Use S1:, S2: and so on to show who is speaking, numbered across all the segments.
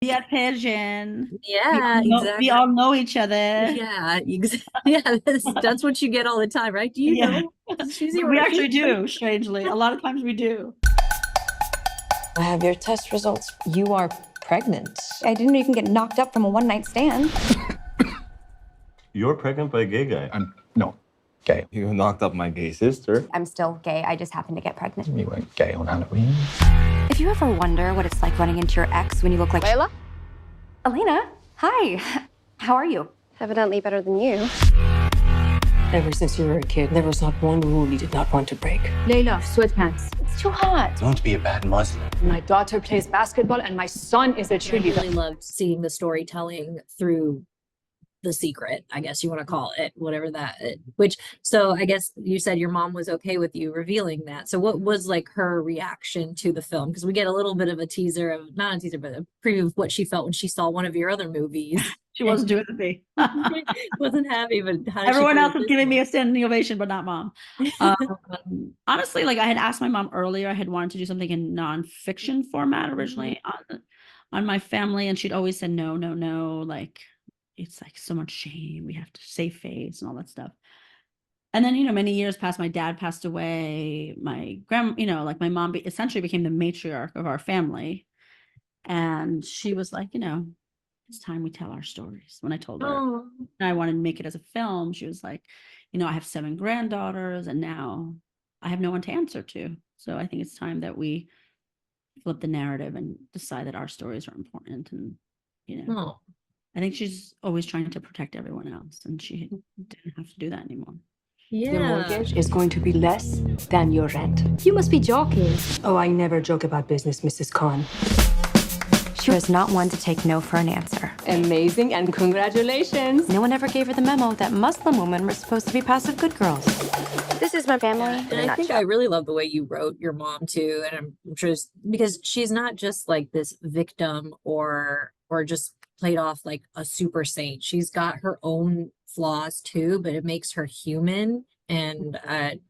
S1: We are Persian.
S2: Yeah,
S1: We
S2: exactly.
S1: all know each other.
S2: Yeah, yeah, that's what you get all the time, right? Do you
S1: Yeah,
S2: know she's
S1: we
S2: Iranian?
S1: actually do, strangely. A lot of times we do.
S3: I have your test results. You are pregnant.
S4: I didn't even get knocked up from a one-night stand.
S5: You're pregnant by a gay guy.
S6: I'm no gay.
S5: You knocked up my gay sister.
S4: I'm still gay. I just happened to get pregnant.
S6: You went gay on Halloween.
S4: If you ever wonder what it's like running into your ex when you look like Layla? Elena, hi. How are you?
S7: Evidently better than you.
S3: Ever since you were a kid, there was not one rule you did not want to break.
S8: Layla, sweatpants.
S4: It's too hot.
S6: Don't be a bad Muslim.
S8: My daughter plays basketball and my son is a
S2: I
S8: cheerleader.
S2: really loved seeing the storytelling through the secret, I guess you want to call it, whatever so I guess you said your mom was okay with you revealing that. So what was like her reaction to the film? Because we get a little bit of a teaser of, not a teaser, but a preview of what she felt when she saw one of your other movies.
S1: She wasn't doing it with me.
S2: Wasn't happy, but how did
S1: Everyone
S2: she
S1: else was giving me a standing ovation, but not mom. Honestly, like I had asked my mom earlier, I had wanted to do something in nonfiction format originally on my family, and she'd always said no, no, no. Like it's like so much shame. We have to save face and all that stuff. And then, many years passed. My dad passed away. My like my mom essentially became the matriarch of our family. And she was like, it's time we tell our stories. When I told her I wanted to make it as a film, she was like, I have 7 granddaughters and now I have no one to answer to. So I think it's time that we flip the narrative and decide that our stories are important. And, I think she's always trying to protect everyone else, and she didn't have to do that anymore.
S2: Yeah.
S3: Your mortgage is going to be less than your rent.
S7: You must be joking.
S3: Oh, I never joke about business, Mrs. Khan.
S4: She was not one to take no for an answer.
S3: Amazing, and congratulations.
S4: No one ever gave her the memo that Muslim women were supposed to be passive good girls.
S7: This is my family.
S2: And I think I really love the way you wrote your mom too. And I'm just because she's not just like this victim or just played off like a super saint. She's got her own flaws too, but it makes her human. And I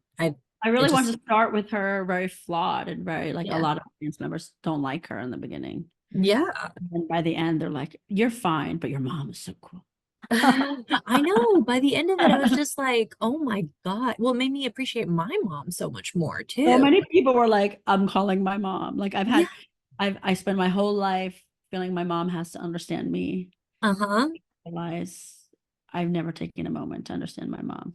S1: really want to start with her very flawed and very like a lot of audience members don't like her in the beginning.
S2: Yeah.
S1: And by the end, they're like, you're fine, but your mom is so cool.
S2: I know. By the end of it, I was just like, oh my God. Well, it made me appreciate my mom so much more too.
S1: So many people were like, I'm calling my mom. Like I spent my whole life feeling my mom has to understand me. I realize I've never taken a moment to understand my mom.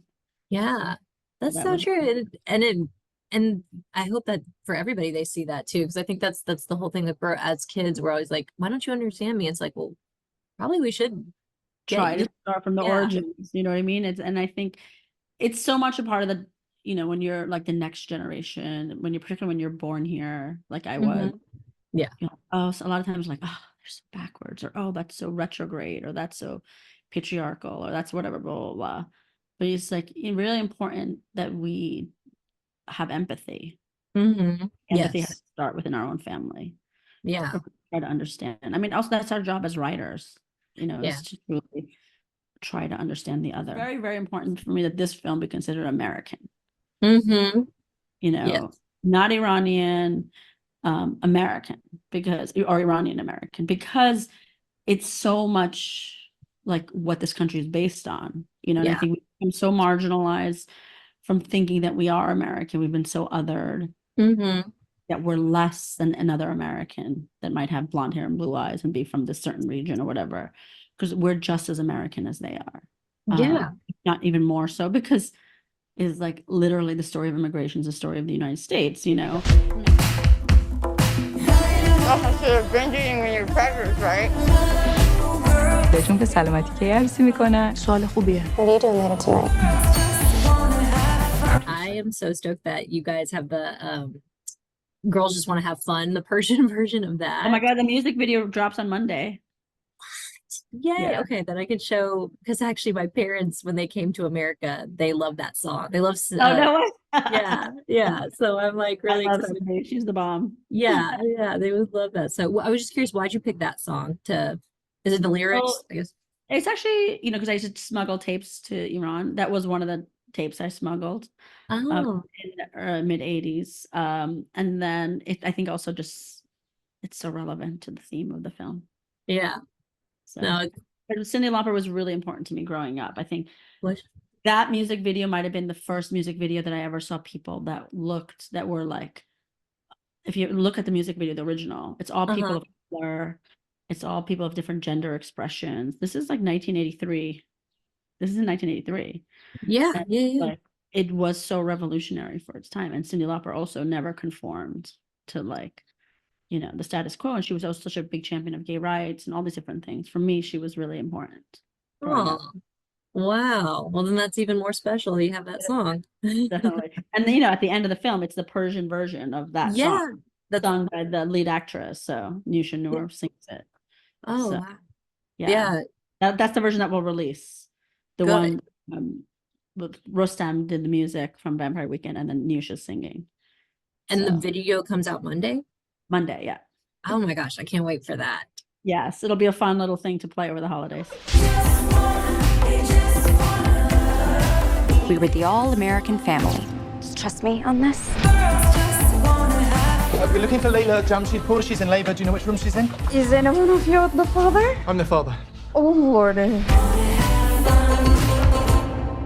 S2: Yeah, that's so true. And I hope that for everybody they see that too, because I think that's the whole thing that we're as kids we're always like, why don't you understand me? It's like, well, probably we should
S1: try to start from the origins. You know what I mean? And I think it's so much a part of the when you're like the next generation, particularly when you're born here, like I was.
S2: Yeah.
S1: So a lot of times like, oh, they're so backwards, or oh, that's so retrograde, or that's so patriarchal, or that's whatever, blah, blah, blah. But it's like really important that we have empathy. Empathy has to start within our own family.
S2: Yeah.
S1: Try to understand. I mean, also that's our job as writers, is to really try to understand the other. It's very, very important for me that this film be considered American. Not Iranian, American, or Iranian-American, because it's so much like what this country is based on, and I think we become so marginalized from thinking that we are American. We've been so othered that we're less than another American that might have blonde hair and blue eyes and be from this certain region or whatever, because we're just as American as they are. Not even more so, because it's like literally the story of immigration is the story of the United States,
S4: Been eating when you're pregnant, right?
S9: بهتون به سلامتی کی عروسی میکنن؟
S3: سوال خوبیه.
S7: What are you doing later tonight?
S2: I am so stoked that you guys have the Girls Just Want to Have Fun, the Persian version of that.
S1: Oh my God, the music video drops on Monday.
S2: Yay. Yeah. Okay, that I could show, because actually my parents, when they came to America, they love that song. They love
S1: oh no way.
S2: yeah. So I'm like really excited.
S1: She's the bomb.
S2: Yeah, they would love that. So I was just curious, why'd you pick that song is it the lyrics?
S1: Well, I guess it's actually, because I used to smuggle tapes to Iran. That was one of the tapes I smuggled in the mid 80s. And then I think also just it's so relevant to the theme of the film.
S2: Yeah.
S1: So,
S2: No,
S1: but Cyndi Lauper was really important to me growing up. I think
S2: what?
S1: that music video might have been the first music video that I ever saw people that were like, if you look at the music video, the original, it's all people of color. It's all people of different gender expressions. This is like 1983. This is in 1983.
S2: Yeah,
S1: And,
S2: yeah.
S1: like, it was so revolutionary for its time. And Cyndi Lauper also never conformed to like, you know, the status quo. And she was also such a big champion of gay rights and all these different things. For me, she was really important. growing up.
S2: Oh, wow. Well, then that's even more special. You have that song.
S1: Definitely. And you know, at the end of the film, it's the Persian version of that
S2: Yeah,
S1: song,
S2: that's
S1: sung by the lead actress. So Nusha Noor sings it.
S2: oh
S1: So,
S2: wow.
S1: yeah.
S2: Yeah,
S1: That's the version that we'll release. The
S2: good.
S1: one with Rostam did the music from Vampire Weekend, and then Nusha's singing.
S2: And the
S1: So,
S2: video comes out Monday.
S1: Monday, yeah.
S2: Oh my gosh, I can't wait for that.
S1: Yes, it'll be a fun little thing to play over the holidays.
S4: We were the all-American family.
S7: Just trust me on this.
S6: We're looking for Layla Jamshidpur. She's in labour. Do you know which room she's in?
S7: Is anyone of you the father?
S6: I'm the father.
S7: Oh, Lord.